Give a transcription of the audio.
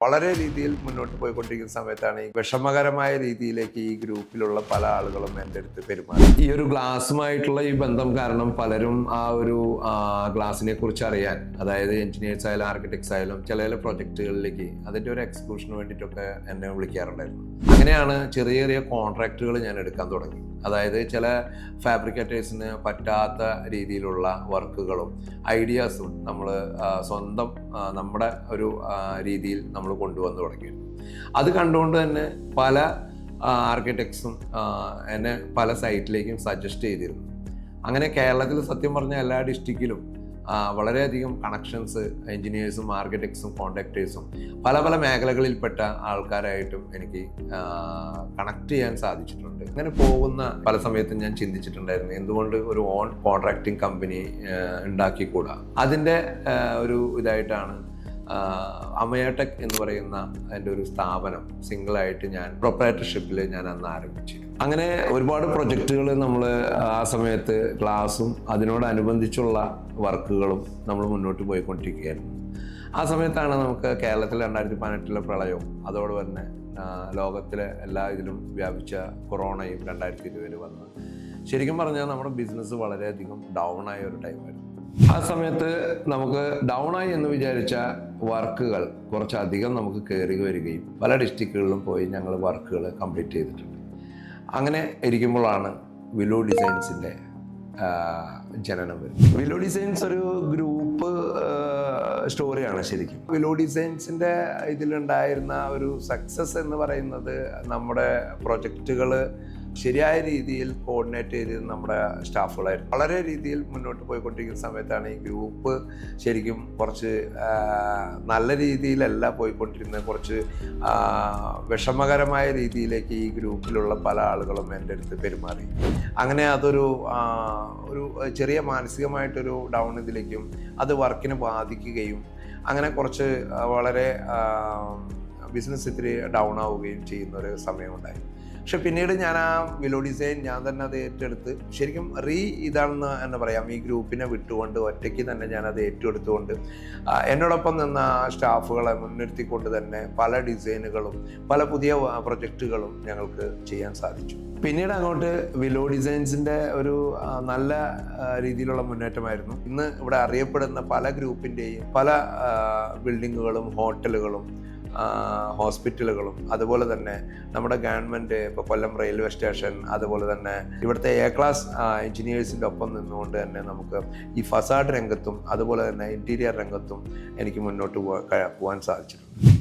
വളരെ രീതിയിൽ മുന്നോട്ട് പോയിക്കൊണ്ടിരിക്കുന്ന സമയത്താണ് ഈ വിഷമകരമായ രീതിയിലേക്ക് ഈ ഗ്രൂപ്പിലുള്ള പല ആളുകളും എൻ്റെ അടുത്ത് പെരുമാറി. ഈ ഒരു ഗ്ലാസുമായിട്ടുള്ള ഈ ബന്ധം കാരണം പലരും ആ ഒരു ഗ്ലാസിനെ കുറിച്ച് അറിയാൻ, അതായത് എഞ്ചിനീയേഴ്സ് ആയാലും ആർക്കിടെക്ട്സ് ആയാലും ചില പ്രൊജക്റ്റുകളിലേക്ക് അതിൻ്റെ ഒരു എക്സ്ക്യൂഷന് വേണ്ടിയിട്ടൊക്കെ എന്നെ വിളിക്കാറുണ്ടായിരുന്നു. അങ്ങനെയാണ് ചെറിയ ചെറിയ കോൺട്രാക്റ്റുകൾ ഞാൻ എടുക്കാൻ തുടങ്ങി. അതായത് ചില ഫാബ്രിക്കേറ്റേഴ്സിന് പറ്റാത്ത രീതിയിലുള്ള വർക്കുകളും ഐഡിയാസും നമ്മൾ സ്വന്തം നമ്മുടെ ഒരു രീതിയിൽ നമ്മൾ കൊണ്ടുവന്ന് തുടങ്ങിയിരുന്നു. അത് കണ്ടുകൊണ്ട് തന്നെ പല ആർക്കിടെക്ട്സും എന്നെ പല സൈറ്റിലേക്കും സജസ്റ്റ് ചെയ്തിരുന്നു. അങ്ങനെ കേരളത്തിൽ സത്യം പറഞ്ഞ എല്ലാ ഡിസ്ട്രിക്റ്റിലും വളരെയധികം കണക്ഷൻസ് എൻജിനീയേഴ്സും ആർക്കിടെക്ട്സും കോൺട്രാക്ടേഴ്സും പല പല മേഖലകളിൽപ്പെട്ട ആൾക്കാരായിട്ടും എനിക്ക് കണക്ട് ചെയ്യാൻ സാധിച്ചിട്ടുണ്ട്. അങ്ങനെ പോകുന്ന പല സമയത്തും ഞാൻ ചിന്തിച്ചിട്ടുണ്ടായിരുന്നു, എന്തുകൊണ്ട് ഒരു ഓൺ കോൺട്രാക്ടിങ് കമ്പനി ഉണ്ടാക്കിക്കൂടാ. അതിൻ്റെ ഒരു ഇതായിട്ടാണ് അമയടെക് എന്ന് പറയുന്ന എൻ്റെ ഒരു സ്ഥാപനം സിംഗിളായിട്ട് ഞാൻ പ്രൊപ്രൈറ്റർഷിപ്പിൽ ഞാൻ അന്ന് ആരംഭിച്ചു. അങ്ങനെ ഒരുപാട് പ്രൊജക്റ്റുകൾ നമ്മൾ ആ സമയത്ത് ഗ്ലാസും അതിനോടനുബന്ധിച്ചുള്ള വർക്കുകളും നമ്മൾ മുന്നോട്ട് പോയിക്കൊണ്ടിരിക്കുകയായിരുന്നു. ആ സമയത്താണ് നമുക്ക് കേരളത്തിൽ 2018 പ്രളയവും അതോടെ തന്നെ ലോകത്തിലെ എല്ലാ ഇതിലും വ്യാപിച്ച കൊറോണയും 2020 വന്ന് ശരിക്കും പറഞ്ഞാൽ നമ്മുടെ ബിസിനസ് വളരെയധികം ഡൗൺ ആയ ഒരു ടൈമായിരുന്നു. ആ സമയത്ത് നമുക്ക് ഡൗൺ ആയി എന്ന് വിചാരിച്ച വർക്കുകൾ കുറച്ചധികം നമുക്ക് കയറി വരികയും പല ഡിസ്ട്രിക്റ്റുകളിലും പോയി ഞങ്ങൾ വർക്കുകൾ കംപ്ലീറ്റ് ചെയ്തിട്ടുണ്ട്. അങ്ങനെ ഇരിക്കുമ്പോഴാണ് വിലോ ഡിസൈൻസിൻ്റെ ജനനം വരുന്നത്. വിലോ ഡിസൈൻസ് ഒരു ഗ്രൂപ്പ് സ്റ്റോറിയാണ് ശരിക്കും. വിലോ ഡിസൈൻസിൻ്റെ ഇതിലുണ്ടായിരുന്ന ഒരു സക്സസ് എന്ന് പറയുന്നത് നമ്മുടെ പ്രൊജക്റ്റുകൾ ശരിയായ രീതിയിൽ കോർഡിനേറ്റ് ചെയ്ത് നമ്മുടെ സ്റ്റാഫുകളായിരുന്നു. വളരെ രീതിയിൽ മുന്നോട്ട് പോയിക്കൊണ്ടിരിക്കുന്ന സമയത്താണ് ഈ ഗ്രൂപ്പ് ശരിക്കും കുറച്ച് നല്ല രീതിയിലല്ല പോയിക്കൊണ്ടിരുന്നത്. കുറച്ച് വിഷമകരമായ രീതിയിലേക്ക് ഈ ഗ്രൂപ്പിലുള്ള പല ആളുകളും എൻ്റെ അടുത്ത് പെരുമാറി. അങ്ങനെ അതൊരു ചെറിയ മാനസികമായിട്ടൊരു ഡൗൺ ഇതിലേക്കും അത് വർക്കിനെ ബാധിക്കുകയും അങ്ങനെ കുറച്ച് വളരെ ബിസിനസ് ഇത്തിരി ഡൗൺ ആവുകയും ചെയ്യുന്ന ഒരു സമയമുണ്ടായി. പക്ഷെ പിന്നീട് ഞാൻ ആ വിലോ ഡിസൈൻ ഞാൻ തന്നെ അത് ഏറ്റെടുത്ത് ശരിക്കും ഇതാണെന്ന് എന്ന് പറയാം. ഈ ഗ്രൂപ്പിനെ വിട്ടുകൊണ്ട് ഒറ്റയ്ക്ക് തന്നെ ഞാനത് ഏറ്റെടുത്തുകൊണ്ട് എന്നോടൊപ്പം നിന്ന സ്റ്റാഫുകളെ മുൻനിർത്തിക്കൊണ്ട് തന്നെ പല ഡിസൈനുകളും പല പുതിയ പ്രൊജക്റ്റുകളും ഞങ്ങൾക്ക് ചെയ്യാൻ സാധിച്ചു. പിന്നീട് അങ്ങോട്ട് വിലോ ഡിസൈൻസിൻ്റെ ഒരു നല്ല രീതിയിലുള്ള മുന്നേറ്റമായിരുന്നു. ഇന്ന് ഇവിടെ അറിയപ്പെടുന്ന പല ഗ്രൂപ്പിൻ്റെയും പല ബിൽഡിങ്ങുകളും ഹോട്ടലുകളും ഹോസ്പിറ്റലുകളും അതുപോലെ തന്നെ നമ്മുടെ ഗവൺമെൻറ് ഇപ്പോൾ കൊല്ലം റെയിൽവേ സ്റ്റേഷൻ അതുപോലെ തന്നെ ഇവിടുത്തെ എ ക്ലാസ് എഞ്ചിനീയേഴ്സിൻ്റെ ഒപ്പം നിന്നുകൊണ്ട് തന്നെ നമുക്ക് ഈ ഫസാഡ് രംഗത്തും അതുപോലെ തന്നെ ഇൻറ്റീരിയർ രംഗത്തും എനിക്ക് മുന്നോട്ട് പോകാൻ സാധിച്ചിട്ടുണ്ട്.